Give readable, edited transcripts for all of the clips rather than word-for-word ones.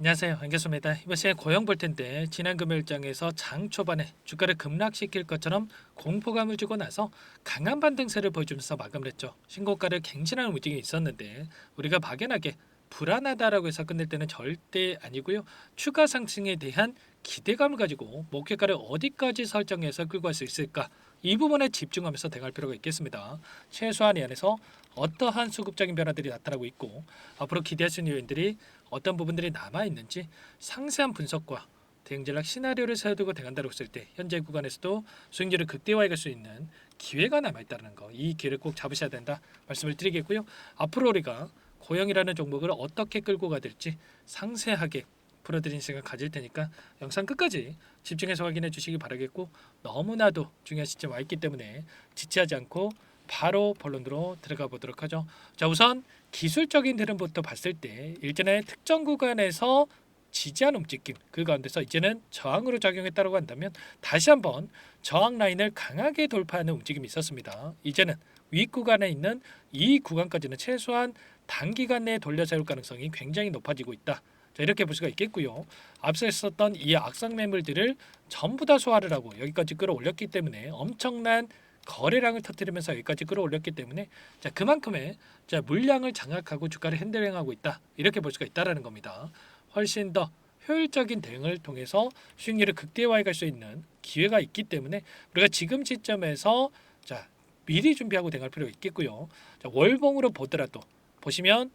안녕하세요. 안겠습니다. 이번 시간에 고용 볼 텐데 지난 금요일장에서 장 초반에 주가를 급락시킬 것처럼 공포감을 주고 나서 강한 반등세를 보여주면서 마감을 했죠. 신고가를 갱신하는 움직임이 있었는데 우리가 막연하게 불안하다라고 해서 끝낼 때는 절대 아니고요. 추가 상승에 대한 기대감을 가지고 목표가를 어디까지 설정해서 끌고 갈 수 있을까? 이 부분에 집중하면서 대응할 필요가 있겠습니다. 최소한 이 안에서 어떠한 수급적인 변화들이 나타나고 있고 앞으로 기대할 수 있는 요인들이 어떤 부분들이 남아 있는지 상세한 분석과 대응 전략 시나리오를 세워두고 대응한다고 했을 때 현재 구간에서도 수익률을 극대화해 갈 수 있는 기회가 남아 있다는 거, 이 기회를 꼭 잡으셔야 된다 말씀을 드리겠고요. 앞으로 우리가 고용이라는 종목을 어떻게 끌고 가될지 상세하게 풀어드리는 시간 가질 테니까 영상 끝까지 집중해서 확인해 주시기 바라겠고, 너무나도 중요한 시점 와 있기 때문에 지체하지 않고 바로 본론으로 들어가 보도록 하죠. 자, 우선 기술적인 흐름부터 봤을 때 일전에 특정 구간에서 지지한 움직임, 그 가운데서 이제는 저항으로 작용했다고 한다면 다시 한번 저항 라인을 강하게 돌파하는 움직임이 있었습니다. 이제는 위 구간에 있는 이 구간까지는 최소한 단기간 내에 돌려 세울 가능성이 굉장히 높아지고 있다. 자, 이렇게 볼 수가 있겠고요. 앞서 있었던 이 악성 매물들을 전부 다 소화를 하고 여기까지 끌어올렸기 때문에 엄청난 거래량을 터뜨리면서 여기까지 끌어올렸기 때문에 자, 그만큼의 자, 물량을 장악하고 주가를 핸들링하고 있다. 이렇게 볼 수가 있다라는 겁니다. 훨씬 더 효율적인 대응을 통해서 수익률을 극대화해 갈 수 있는 기회가 있기 때문에 우리가 지금 시점에서 자, 미리 준비하고 대응할 필요가 있겠고요. 자, 월봉으로 보더라도 보시면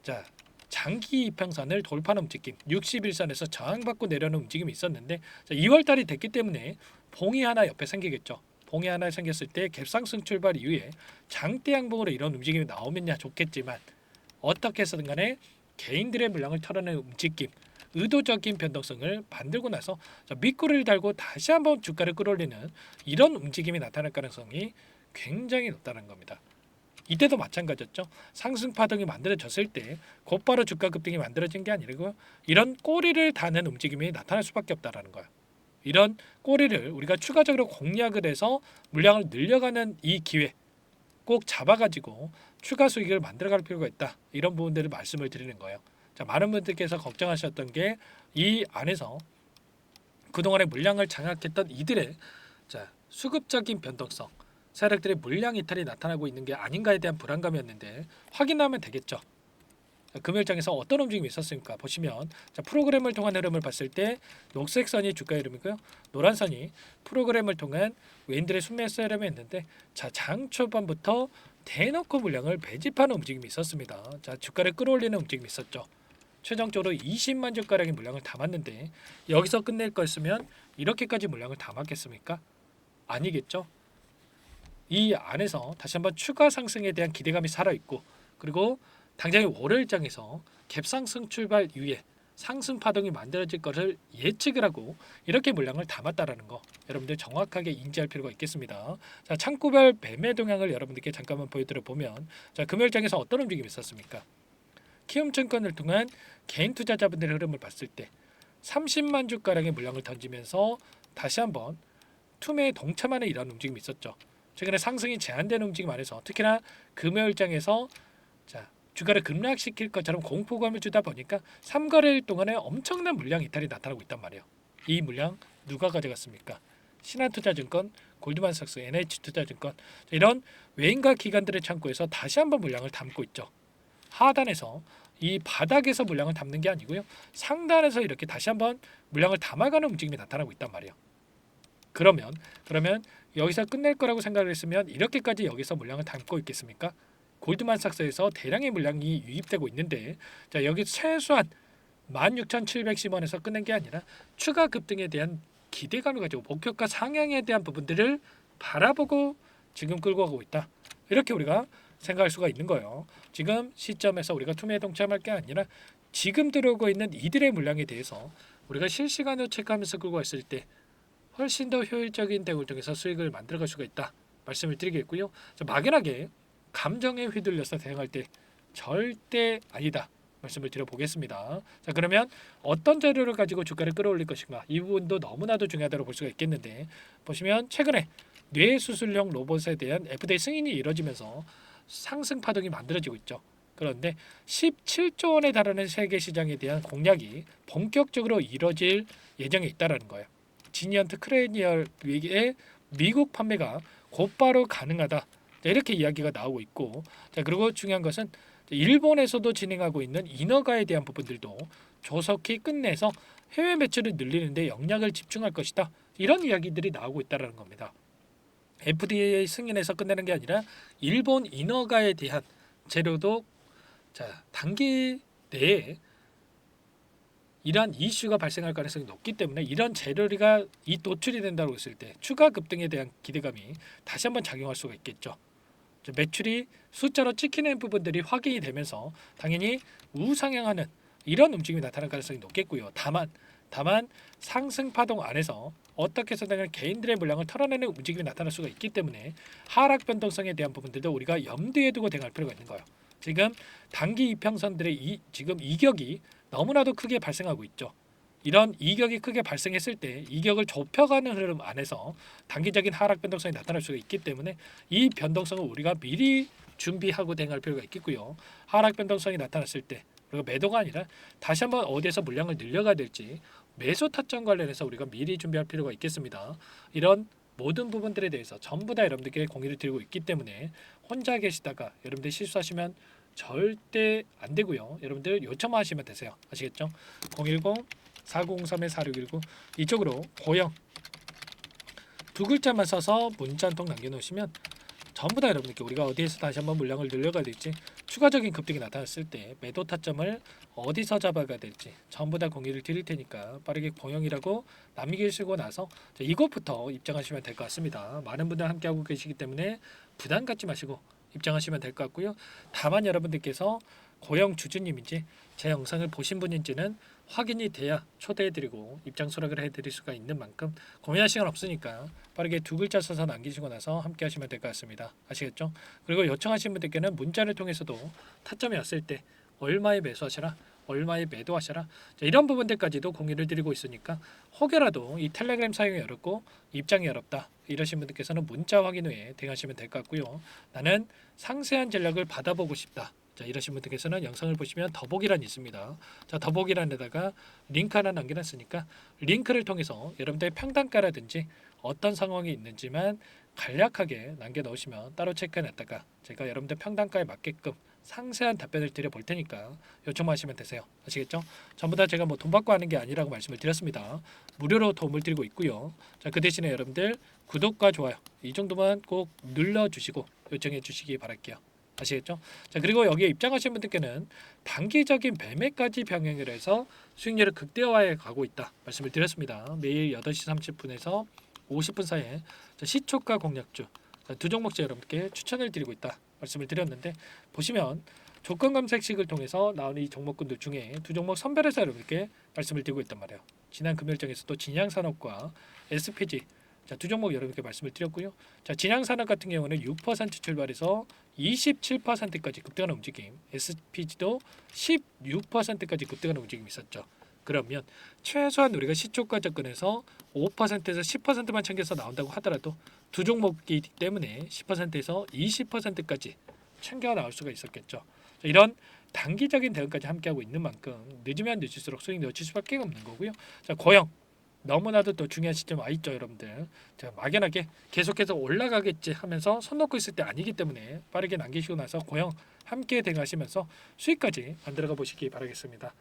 자, 장기 이평선을 돌파하는 움직임 61선에서 저항받고 내려오는 움직임이 있었는데 자, 2월 달이 됐기 때문에 봉이 하나 옆에 생기겠죠. 봉이 하나 생겼을 때 갭상승 출발 이후에 장대 양봉으로 이런 움직임이 나오면야 좋겠지만 어떻게 해서든 간에 개인들의 물량을 털어내는 움직임, 의도적인 변동성을 만들고 나서 밑구리를 달고 다시 한번 주가를 끌어올리는 이런 움직임이 나타날 가능성이 굉장히 높다는 겁니다. 이때도 마찬가지였죠. 상승 파동이 만들어졌을 때 곧바로 주가 급등이 만들어진 게 아니고 이런 꼬리를 다는 움직임이 나타날 수밖에 없다라는 거예요. 이런 꼬리를 우리가 추가적으로 공략을 해서 물량을 늘려가는 이 기회 꼭 잡아가지고 추가 수익을 만들어갈 필요가 있다. 이런 부분들을 말씀을 드리는 거예요. 자, 많은 분들께서 걱정하셨던 게 이 안에서 그동안의 물량을 장악했던 이들의 자, 수급적인 변동성, 세력들의 물량 이탈이 나타나고 있는 게 아닌가에 대한 불안감이었는데 확인하면 되겠죠. 금요일장에서 어떤 움직임이 있었습니까? 보시면 자, 프로그램을 통한 흐름을 봤을 때 녹색 선이 주가 흐름이고요. 노란 선이 프로그램을 통한 외인들의 순매수 흐름이었는데 자, 장 초반부터 대놓고 물량을 배집하는 움직임이 있었습니다. 자, 주가를 끌어올리는 움직임이 있었죠. 최종적으로 20만 주가량의 물량을 담았는데 여기서 끝낼 거였으면 이렇게까지 물량을 담았겠습니까? 아니겠죠. 이 안에서 다시 한번 추가 상승에 대한 기대감이 살아있고, 그리고 당장의 월요일장에서 갭상승 출발 이후에 상승 파동이 만들어질 것을 예측을 하고 이렇게 물량을 담았다라는 거 여러분들 정확하게 인지할 필요가 있겠습니다. 자, 창구별 매매 동향을 여러분들께 잠깐만 보여드려 보면 자, 금요일장에서 어떤 움직임이 있었습니까? 키움증권을 통한 개인 투자자분들의 흐름을 봤을 때 30만 주가량의 물량을 던지면서 다시 한번 투매에 동참하는 이런 움직임이 있었죠. 최근에 상승이 제한되는 움직임 안에서 특히나 금요일장에서 자, 주가를 급락시킬 것처럼 공포감을 주다 보니까 3거래일 동안에 엄청난 물량 이탈이 나타나고 있단 말이에요. 이 물량 누가 가져갔습니까? 신한투자증권, 골드만삭스, NH투자증권 이런 외인과 기관들의 창구에서 다시 한번 물량을 담고 있죠. 하단에서 이 바닥에서 물량을 담는 게 아니고요. 상단에서 이렇게 다시 한번 물량을 담아가는 움직임이 나타나고 있단 말이에요. 그러면 여기서 끝낼 거라고 생각을 했으면 이렇게까지 여기서 물량을 담고 있겠습니까? 골드만삭스에서 대량의 물량이 유입되고 있는데 자, 여기 최소한 16,710원에서 끝낸 게 아니라 추가 급등에 대한 기대감을 가지고 목표가 상향에 대한 부분들을 바라보고 지금 끌고 가고 있다. 이렇게 우리가 생각할 수가 있는 거예요. 지금 시점에서 우리가 투매에 동참할 게 아니라 지금 들어오고 있는 이들의 물량에 대해서 우리가 실시간으로 체크하면서 끌고 갔을 때 훨씬 더 효율적인 대응을 통해서 수익을 만들어갈 수가 있다 말씀을 드리겠고요. 막연하게 감정에 휘둘려서 대응할 때 절대 아니다 말씀을 드려보겠습니다. 자, 그러면 어떤 자료를 가지고 주가를 끌어올릴 것인가, 이 부분도 너무나도 중요하다고 볼 수가 있겠는데 보시면 최근에 뇌수술형 로봇에 대한 FDA 승인이 이뤄지면서 상승 파동이 만들어지고 있죠. 그런데 17조 원에 달하는 세계 시장에 대한 공략이 본격적으로 이뤄질 예정에 있다라는 거예요. 지니언트 크레니얼의 미국 판매가 곧바로 가능하다. 이렇게 이야기가 나오고 있고, 자 그리고 중요한 것은 일본에서도 진행하고 있는 인허가에 대한 부분들도 조속히 끝내서 해외 매출을 늘리는데 역량을 집중할 것이다. 이런 이야기들이 나오고 있다는 겁니다. FDA 승인해서 끝내는 게 아니라 일본 인허가에 대한 재료도 단기 내에 이러한 이슈가 발생할 가능성이 높기 때문에 이런 재료가 노출이 된다고 했을 때 추가 급등에 대한 기대감이 다시 한번 작용할 수가 있겠죠. 매출이 숫자로 찍히는 부분들이 확인이 되면서 당연히 우상향하는 이런 움직임이 나타날 가능성이 높겠고요. 다만 상승 파동 안에서 어떻게 해서든 개인들의 물량을 털어내는 움직임이 나타날 수가 있기 때문에 하락 변동성에 대한 부분들도 우리가 염두에 두고 대응할 필요가 있는 거예요. 지금 단기 이평선들의 지금 이격이 너무나도 크게 발생하고 있죠. 이런 이격이 크게 발생했을 때 이격을 좁혀가는 흐름 안에서 단기적인 하락 변동성이 나타날 수가 있기 때문에 이 변동성을 우리가 미리 준비하고 대응할 필요가 있겠고요. 하락 변동성이 나타났을 때 그리고 매도가 아니라 다시 한번 어디에서 물량을 늘려가야 될지 매수 타점 관련해서 우리가 미리 준비할 필요가 있겠습니다. 이런 모든 부분들에 대해서 전부 다 여러분들께 공유를 드리고 있기 때문에 혼자 계시다가 여러분들 실수하시면 절대 안 되고요. 여러분들 요청만 하시면 되세요. 아시겠죠? 010-4903-4619 이쪽으로 고영 두 글자만 써서 문자 한 통 남겨놓으시면 전부 다 여러분께 우리가 어디에서 다시 한번 물량을 늘려가야 될지 추가적인 급등이 나타났을 때 매도 타점을 어디서 잡아가야 될지 전부 다 공유를 드릴 테니까 빠르게 고영이라고 남기시고 나서 이것부터 입장하시면 될 것 같습니다. 많은 분들 함께하고 계시기 때문에 부담 갖지 마시고 입장하시면 될 것 같고요. 다만 여러분들께서 고영 주주님인지 제 영상을 보신 분인지는 확인이 돼야 초대해드리고 입장 수락을 해드릴 수가 있는 만큼 고민할 시간 없으니까 빠르게 두 글자 써서 남기시고 나서 함께 하시면 될 것 같습니다. 아시겠죠? 그리고 요청하신 분들께는 문자를 통해서도 타점이 왔을 때 얼마에 매수하셔라 얼마에 매도하셔라 이런 부분들까지도 공유를 드리고 있으니까 혹여라도 이 텔레그램 사용이 어렵고 입장이 어렵다 이러신 분들께서는 문자 확인 후에 대응하시면 될 것 같고요. 나는 상세한 전략을 받아보고 싶다. 이러신 분들께서는 영상을 보시면 더보기란이 있습니다. 더보기란에다가 링크 하나 남겨놨으니까 링크를 통해서 여러분들의 평단가라든지 어떤 상황이 있는지만 간략하게 남겨놓으시면 따로 체크해놨다가 제가 여러분들 평단가에 맞게끔 상세한 답변을 드려볼 테니까 요청하시면 되세요. 아시겠죠? 전부 다 제가 돈 받고 하는 게 아니라고 말씀을 드렸습니다. 무료로 도움을 드리고 있고요. 그 대신에 여러분들 구독과 좋아요 이 정도만 꼭 눌러주시고 요청해 주시기 바랄게요. 아시겠죠? 그리고 여기에 입장하신 분들께는 단기적인 매매까지 병행을 해서 수익률을 극대화해 가고 있다 말씀을 드렸습니다. 매일 8시 30분에서 50분 사이에 시초가 공략주 두 종목째 여러분께 추천을 드리고 있다 말씀을 드렸는데 보시면 조건 검색식을 통해서 나오는 이 종목군들 중에 두 종목 선별해서 여러분께 말씀을 드리고 있단 말이에요. 지난 금요일장에서도 진양산업과 SPG 두 종목 여러분께 말씀을 드렸고요. 진양산업 같은 경우는 6% 출발해서 27%까지 급등하는 움직임, SPG도 16%까지 급등하는 움직임이 있었죠. 그러면 최소한 우리가 시초가 접근해서 5%에서 10%만 챙겨서 나온다고 하더라도 두 종목이기 때문에 10%에서 20%까지 챙겨 나올 수가 있었겠죠. 이런 단기적인 대응까지 함께하고 있는 만큼 늦으면 늦을수록 수익 놓칠 수밖에 없는 거고요. 고영 너무나도 또 중요한 시점 와 있죠, 여러분들. 제가 막연하게 계속해서 올라가겠지 하면서 손 놓고 있을 때 아니기 때문에 빠르게 남기시고 나서 고영 함께 대응하시면서 수익까지 만들어가 보시기 바라겠습니다.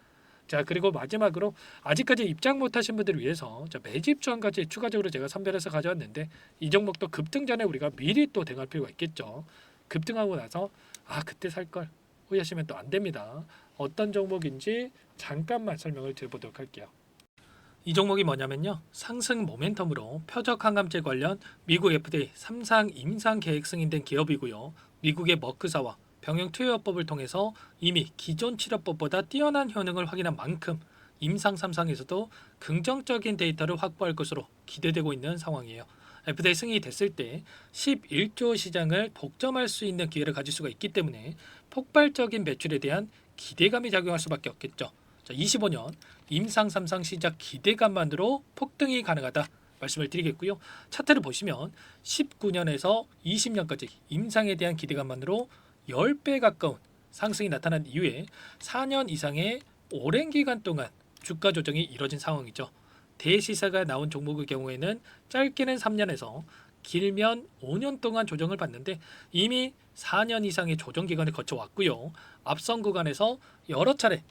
그리고 마지막으로 아직까지 입장 못하신 분들을 위해서 매집 조항까지 추가적으로 제가 선별해서 가져왔는데 이 종목도 급등 전에 우리가 미리 또 대응할 필요가 있겠죠. 급등하고 나서 그때 살 걸 후회하시면 또 안 됩니다. 어떤 종목인지 잠깐만 설명을 드려보도록 할게요. 이 종목이 뭐냐면요. 상승 모멘텀으로 표적 항암제 관련 미국 FDA 3상 임상 계획 승인된 기업이고요. 미국의 머크사와 병용 투여법을 통해서 이미 기존 치료법보다 뛰어난 효능을 확인한 만큼 임상 3상에서도 긍정적인 데이터를 확보할 것으로 기대되고 있는 상황이에요. FDA 승인이 됐을 때 11조 시장을 독점할 수 있는 기회를 가질 수가 있기 때문에 폭발적인 매출에 대한 기대감이 작용할 수밖에 없겠죠. 25년 임상 3상 시작 기대감만으로 폭등이 가능하다 말씀을 드리겠고요. 차트를 보시면 19년에서 20년까지 임상에 대한 기대감만으로 10배 가까운 상승이 나타난 이후에 4년 이상의 오랜 기간 동안 주가 조정이 이뤄진 상황이죠. 대시세가 나온 종목의 경우에는 짧게는 3년에서 길면 5년 동안 조정을 받는데 이미 4년 이상의 조정 기간을 거쳐왔고요. 앞선 구간에서 여러 차례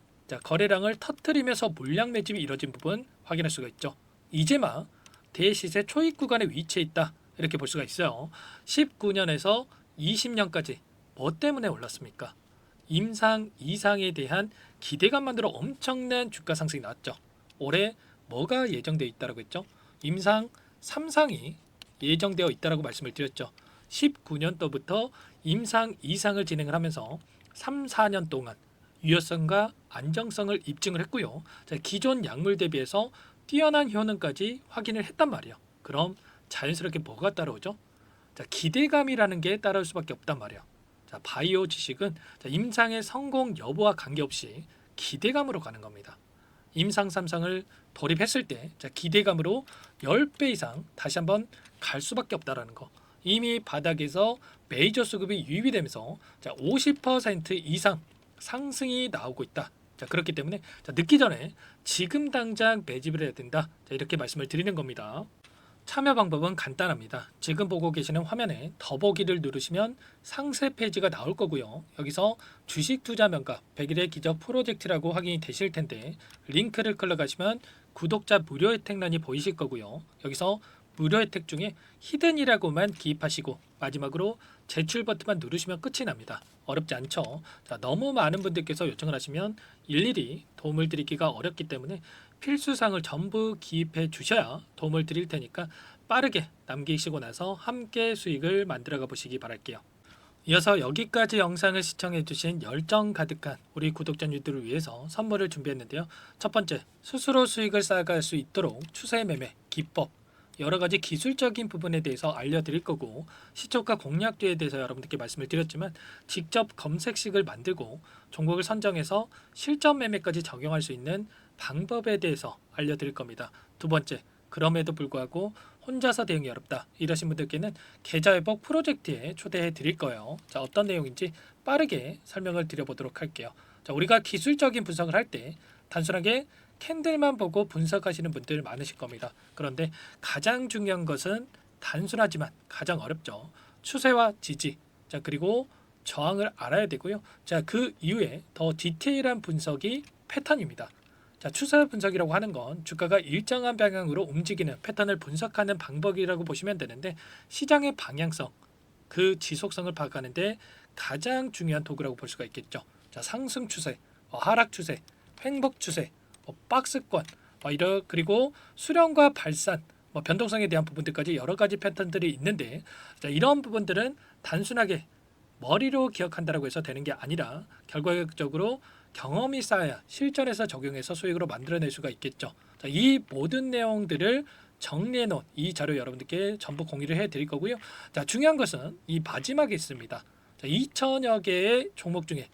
거래량을 터뜨리면서 물량 매집이 이뤄진 부분 확인할 수가 있죠. 이제 막 대시세 초입 구간에 위치해 있다 이렇게 볼 수가 있어요. 19년에서 20년까지 뭐 때문에 올랐습니까? 임상 2상에 대한 기대감만으로 엄청난 주가 상승이 나왔죠. 올해 뭐가 예정되어 있다고 했죠? 임상 3상이 예정되어 있다고 말씀을 드렸죠. 19년도부터 임상 2상을 진행을 하면서 3, 4년 동안 유효성과 안정성을 입증을 했고요. 기존 약물 대비해서 뛰어난 효능까지 확인을 했단 말이에요. 그럼 자연스럽게 뭐가 따라오죠? 기대감이라는 게 따라올 수밖에 없단 말이에요. 바이오 지식은 임상의 성공 여부와 관계없이 기대감으로 가는 겁니다. 임상 3상을 돌입했을 때 기대감으로 10배 이상 다시 한번 갈 수밖에 없다라는 거. 이미 바닥에서 메이저 수급이 유입이 되면서 50% 이상 상승이 나오고 있다. 그렇기 때문에 늦기 전에 지금 당장 매집을 해야 된다. 이렇게 말씀을 드리는 겁니다. 참여 방법은 간단합니다. 지금 보고 계시는 화면에 더보기를 누르시면 상세 페이지가 나올 거고요. 여기서 주식 투자 명가 100일의 기적 프로젝트라고 확인이 되실 텐데 링크를 클릭하시면 구독자 무료 혜택란이 보이실 거고요. 여기서 무료 혜택 중에 히든이라고만 기입하시고 마지막으로 제출 버튼만 누르시면 끝이 납니다. 어렵지 않죠? 너무 많은 분들께서 요청을 하시면 일일이 도움을 드리기가 어렵기 때문에 필수사항을 전부 기입해 주셔야 도움을 드릴 테니까 빠르게 남기시고 나서 함께 수익을 만들어가 보시기 바랄게요. 이어서 여기까지 영상을 시청해 주신 열정 가득한 우리 구독자님들을 위해서 선물을 준비했는데요. 첫 번째, 스스로 수익을 쌓아갈 수 있도록 추세 매매 기법 여러 가지 기술적인 부분에 대해서 알려드릴 거고 시초가 공략주에 대해서 여러분들께 말씀을 드렸지만 직접 검색식을 만들고 종목을 선정해서 실전 매매까지 적용할 수 있는 방법에 대해서 알려드릴 겁니다. 두 번째, 그럼에도 불구하고 혼자서 대응이 어렵다 이러신 분들께는 계좌회복 프로젝트에 초대해 드릴 거예요. 어떤 내용인지 빠르게 설명을 드려보도록 할게요. 우리가 기술적인 분석을 할 때 단순하게 캔들만 보고 분석하시는 분들 많으실 겁니다. 그런데 가장 중요한 것은 단순하지만 가장 어렵죠. 추세와 지지, 그리고 저항을 알아야 되고요. 그 이후에 더 디테일한 분석이 패턴입니다. 추세 분석이라고 하는 건 주가가 일정한 방향으로 움직이는 패턴을 분석하는 방법이라고 보시면 되는데 시장의 방향성, 그 지속성을 파악하는데 가장 중요한 도구라고 볼 수가 있겠죠. 상승 추세, 하락 추세, 횡복 추세, 박스권, 그리고 수렴과 발산, 변동성에 대한 부분들까지 여러 가지 패턴들이 있는데 이런 부분들은 단순하게 머리로 기억한다고 해서 되는 게 아니라 결과적으로 경험이 쌓아야 실전에서 적용해서 수익으로 만들어낼 수가 있겠죠. 이 모든 내용들을 정리해 놓은 이 자료 여러분들께 전부 공유를 해 드릴 거고요. 중요한 것은 이 마지막에 있습니다. 2천여 개의 종목 중에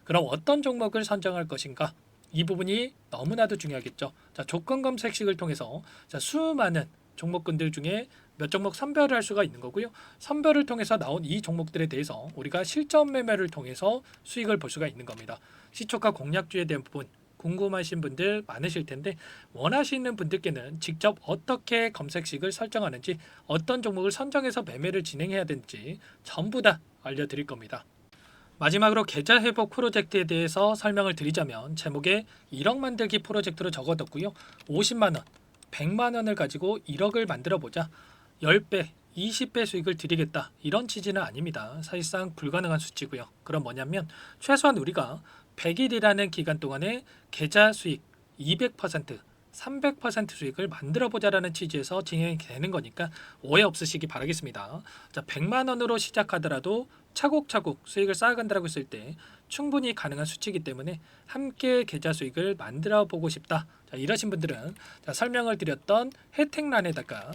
그럼 어떤 종목을 선정할 것인가? 이 부분이 너무나도 중요하겠죠. 조건 검색식을 통해서 수많은 종목군들 중에 몇 종목 선별을 할 수가 있는 거고요. 선별을 통해서 나온 이 종목들에 대해서 우리가 실전 매매를 통해서 수익을 볼 수가 있는 겁니다. 시초가 공략주에 대한 부분 궁금하신 분들 많으실 텐데 원하시는 분들께는 직접 어떻게 검색식을 설정하는지 어떤 종목을 선정해서 매매를 진행해야 되는지 전부 다 알려드릴 겁니다. 마지막으로 계좌 회복 프로젝트에 대해서 설명을 드리자면 제목에 1억 만들기 프로젝트로 적어뒀고요. 50만 원, 100만 원을 가지고 1억을 만들어 보자. 10배, 20배 수익을 드리겠다. 이런 취지는 아닙니다. 사실상 불가능한 수치고요. 그럼 뭐냐면 최소한 우리가 100일이라는 기간 동안에 계좌 수익 200%, 300% 수익을 만들어 보자라는 취지에서 진행이 되는 거니까 오해 없으시기 바라겠습니다. 100만 원으로 시작하더라도 차곡차곡 수익을 쌓아간다고 했을 때 충분히 가능한 수치이기 때문에 함께 계좌 수익을 만들어 보고 싶다. 이러신 분들은 설명을 드렸던 혜택란에다가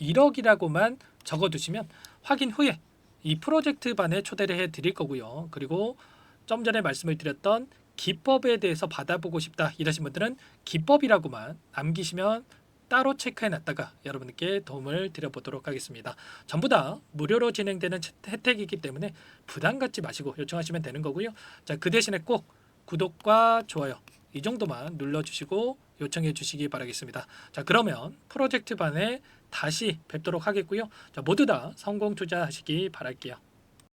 1억이라고만 적어두시면 확인 후에 이 프로젝트 반에 초대를 해 드릴 거고요. 그리고 좀 전에 말씀을 드렸던 기법에 대해서 받아보고 싶다 이러신 분들은 기법이라고만 남기시면 따로 체크해놨다가 여러분께 도움을 드려보도록 하겠습니다. 전부 다 무료로 진행되는 혜택이기 때문에 부담 갖지 마시고 요청하시면 되는 거고요. 자, 그 대신에 꼭 구독과 좋아요 이 정도만 눌러주시고 요청해 주시기 바라겠습니다. 자, 그러면 프로젝트 반에 다시 뵙도록 하겠고요. 자, 모두 다 성공 투자하시기 바랄게요.